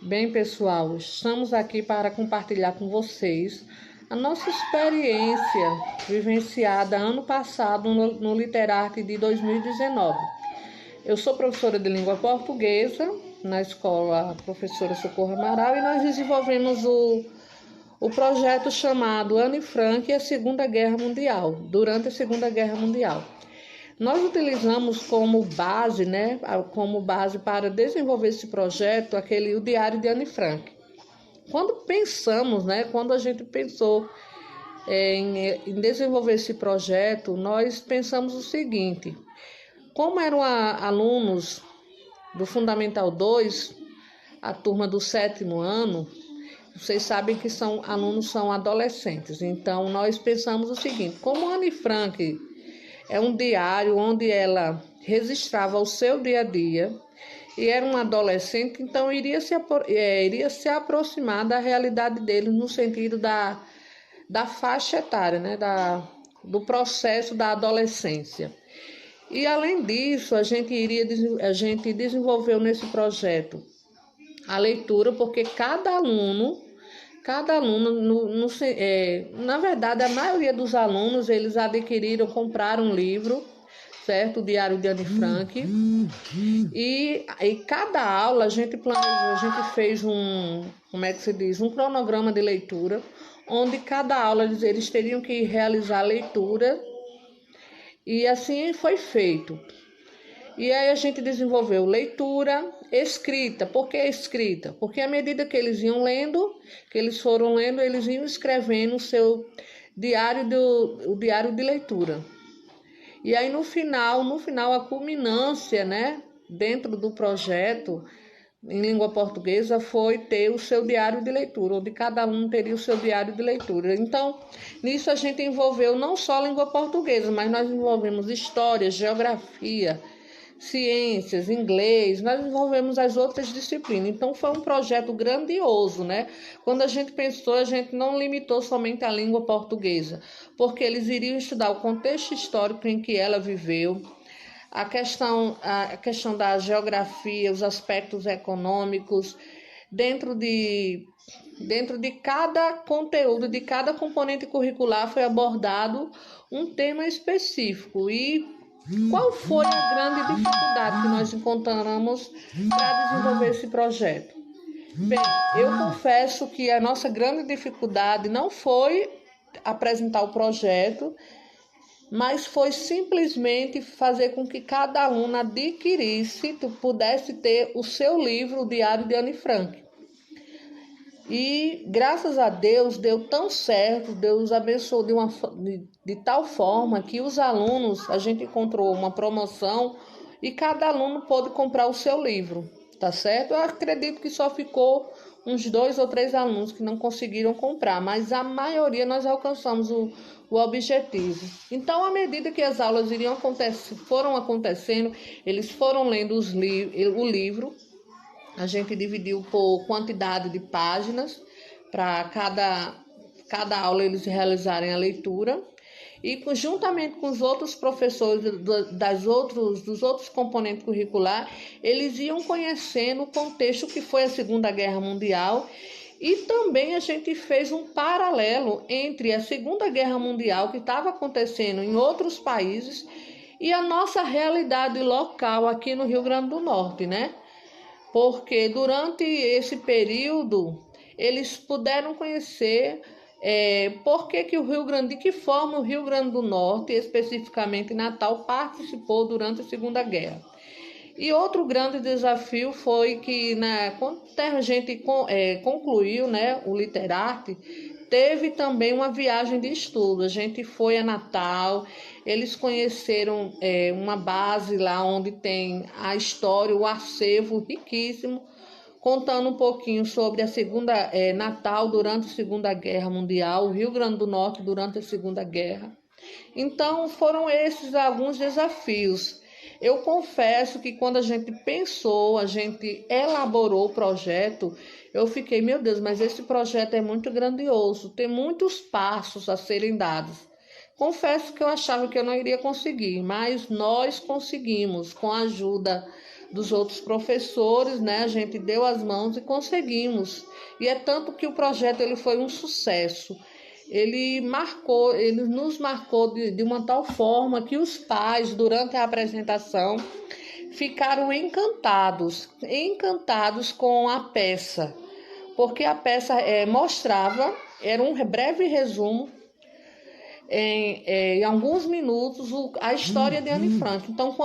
Bem, pessoal, estamos aqui para compartilhar com vocês a nossa experiência vivenciada ano passado no Literarte de 2019. Eu sou professora de língua portuguesa na escola Professora Socorro Amaral e nós desenvolvemos o projeto chamado Anne Frank e a Segunda Guerra Mundial, durante a Segunda Guerra Mundial. Nós utilizamos como base, como base para desenvolver esse projeto, o Diário de Anne Frank. Quando a gente pensou em desenvolver esse projeto, nós pensamos o seguinte: como eram alunos do Fundamental 2, a turma do 7º ano, vocês sabem que são adolescentes. Então, nós pensamos o seguinte: como Anne Frank é um diário onde ela registrava o seu dia a dia e era um adolescente, então iria se aproximar da realidade deles no sentido da faixa etária, do processo da adolescência. E além disso, a gente desenvolveu nesse projeto a leitura, porque cada aluno, na verdade, a maioria dos alunos, eles compraram um livro, certo? O Diário de Anne Frank. E cada aula a gente planejou, a gente fez um cronograma de leitura, onde cada aula eles teriam que realizar a leitura, e assim foi feito. E aí a gente desenvolveu leitura, escrita. Por que escrita? Porque à medida que eles iam lendo, eles iam escrevendo o seu o diário de leitura. E aí no final a culminância, dentro do projeto em língua portuguesa foi ter o seu diário de leitura, onde cada aluno teria o seu diário de leitura. Então, nisso a gente envolveu não só a língua portuguesa, mas nós envolvemos história, geografia, ciências, inglês, nós desenvolvemos as outras disciplinas. Então foi um projeto grandioso, Quando a gente pensou, a gente não limitou somente a língua portuguesa, porque eles iriam estudar o contexto histórico em que ela viveu, a questão da geografia, os aspectos econômicos, dentro de cada conteúdo, de cada componente curricular foi abordado um tema específico. E qual foi a grande dificuldade que nós encontramos para desenvolver esse projeto? Bem, eu confesso que a nossa grande dificuldade não foi apresentar o projeto, mas foi simplesmente fazer com que cada aluno pudesse ter o seu livro, o Diário de Anne Frank. E graças a Deus deu tão certo, Deus abençoou de tal forma que os alunos, a gente encontrou uma promoção e cada aluno pôde comprar o seu livro, tá certo? Eu acredito que só ficou uns 2 ou 3 alunos que não conseguiram comprar, mas a maioria nós alcançamos o objetivo. Então, à medida que as aulas foram acontecendo, eles foram lendo o livro. A gente dividiu por quantidade de páginas para cada aula eles realizarem a leitura. E juntamente com os outros professores dos outros componentes curriculares, eles iam conhecendo o contexto que foi a Segunda Guerra Mundial. E também a gente fez um paralelo entre a Segunda Guerra Mundial, que estava acontecendo em outros países, e a nossa realidade local aqui no Rio Grande do Norte, Porque durante esse período eles puderam conhecer de que forma o Rio Grande do Norte, especificamente Natal, participou durante a Segunda Guerra. E outro grande desafio foi que quando a gente concluiu o Literarte, teve também uma viagem de estudo. A gente foi a Natal, eles conheceram uma base lá onde tem a história, o acervo riquíssimo, contando um pouquinho sobre a Natal durante a Segunda Guerra Mundial, o Rio Grande do Norte durante a Segunda Guerra. Então, foram esses alguns desafios. Eu confesso que quando a gente elaborou o projeto, eu fiquei, meu Deus, mas esse projeto é muito grandioso, tem muitos passos a serem dados. Confesso que eu achava que eu não iria conseguir, mas nós conseguimos, com a ajuda dos outros professores, né? A gente deu as mãos e conseguimos. E é tanto que o projeto ele foi um sucesso. Ele nos marcou de uma tal forma que os pais, durante a apresentação, ficaram encantados com a peça, porque a peça mostrava, era um breve resumo, em alguns minutos, a história de Anne Frank. Então,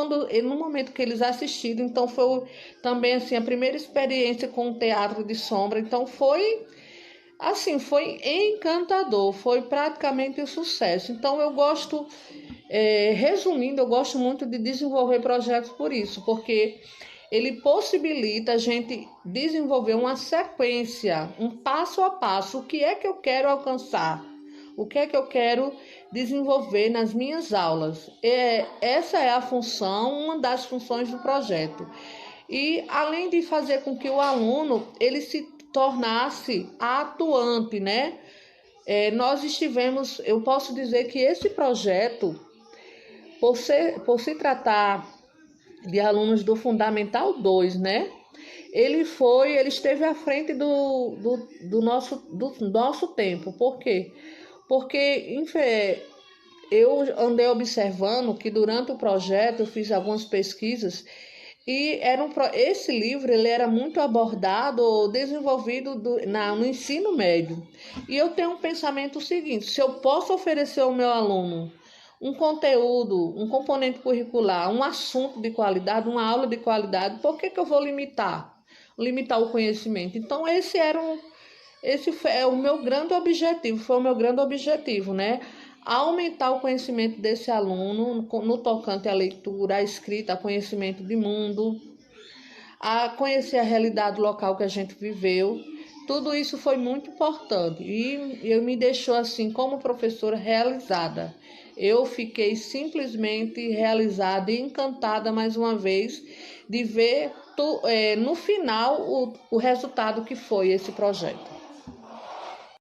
no momento que eles assistiram, então foi também assim, a primeira experiência com o teatro de sombra. Então, foi encantador, foi praticamente um sucesso. Então, eu gosto, resumindo, eu gosto muito de desenvolver projetos por isso, porque ele possibilita a gente desenvolver uma sequência, um passo a passo. O que é que eu quero alcançar? O que é que eu quero desenvolver nas minhas aulas? Essa é a função, uma das funções do projeto. E além de fazer com que o aluno ele se tornasse atuante, né? Eu posso dizer que esse projeto, por se tratar de alunos do Fundamental 2, né? Ele esteve à frente do nosso tempo. Por quê? Porque eu andei observando que durante o projeto eu fiz algumas pesquisas e esse livro ele era muito abordado, desenvolvido no ensino médio. E eu tenho um pensamento seguinte: se eu posso oferecer ao meu aluno um conteúdo, um componente curricular, um assunto de qualidade, uma aula de qualidade, por que eu vou limitar o conhecimento? Então esse é o meu grande objetivo, né? Aumentar o conhecimento desse aluno no tocante à leitura, à escrita, a conhecimento de mundo, a conhecer a realidade local que a gente viveu. Tudo isso foi muito importante e eu me deixou assim como professora realizada. Eu fiquei simplesmente realizada e encantada mais uma vez de ver no final o resultado que foi esse projeto.